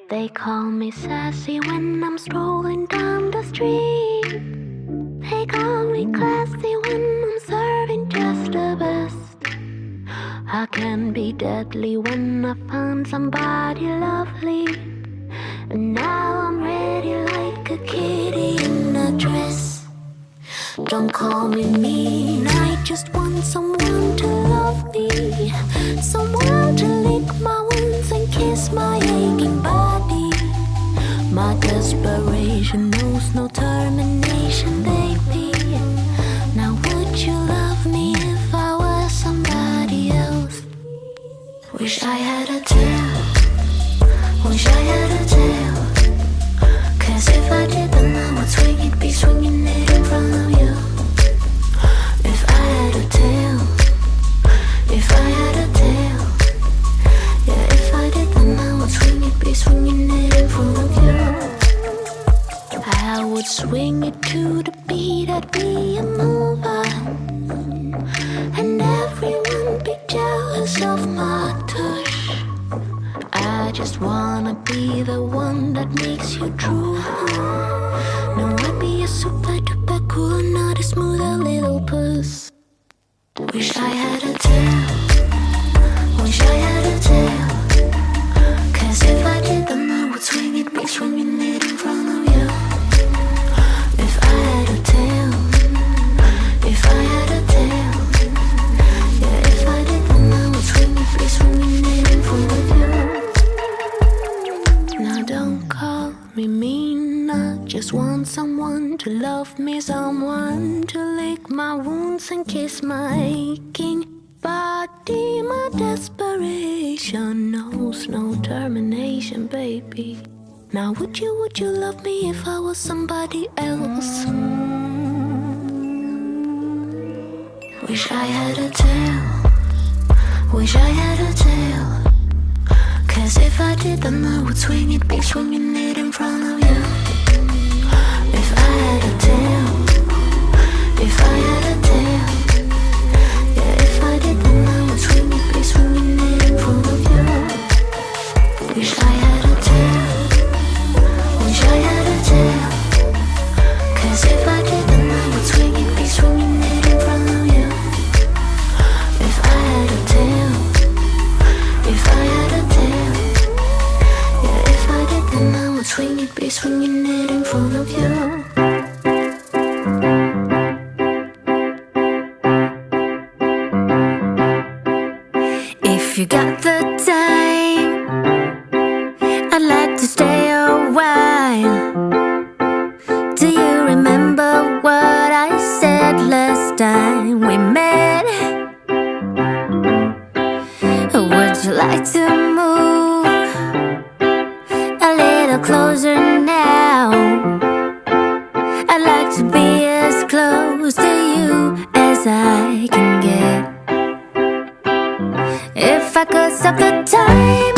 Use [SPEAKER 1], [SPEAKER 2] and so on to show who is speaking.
[SPEAKER 1] They call me sassy when I'm strolling down the street. They call me classy when I'm serving just the best. I can be deadly when I find somebody lovely. And now I'm ready like a kitty in a dress. Don't call me mean, I just want someone to love me. Someone to lick my wounds and kiss my aching body. My desperation knows no termination, baby. Now would you love me if I was somebody else? Wish I had a tail. Wish I had a tail. Cause if I did then I would swing it, be swinging it in front of you. If I had a tail. If I had a tail. Yeah, if I did then I would swing it, be swinging it in front of you. I would swing it to the beat, I'd be a mover. And everyone be jealous of my touch. I just wanna be the one that makes you true. No, I'd be a super duper cool, not a smoother little puss. Wish I had a tail. Wish I had a tail. Cause if I did then I would swing it, be swinging it in front of you. If I had a tail. If I had a tail. Yeah, if I did then I would swing it, be swinging it in front of you. Now don't call me mean, I just want someone to love me. Someone to lick my wounds and kiss my aching body. My desperation knows no termination, baby. Now would you love me if I was somebody else? Wish I had a tail. Wish I had a tail. Cause if I did then I would swing it, be swinging it in front of you. If I had a tail. If I had a tail. Yeah, if I did then I would swing it, be swinging it in front of you. Wish I had a tail. Wish I had a tail. Cause if I did then I would swing it, be swinging it in front of you. If I had a tail. If I had a tail. Yeah, if I did then I would swing it, be swinging it in front of you.
[SPEAKER 2] If you got the time, I'd like to stay a while. Do you remember what I said last time we met? Would you like to move a little closer now? I'd like to be as close to you as I can get. If I could stop the time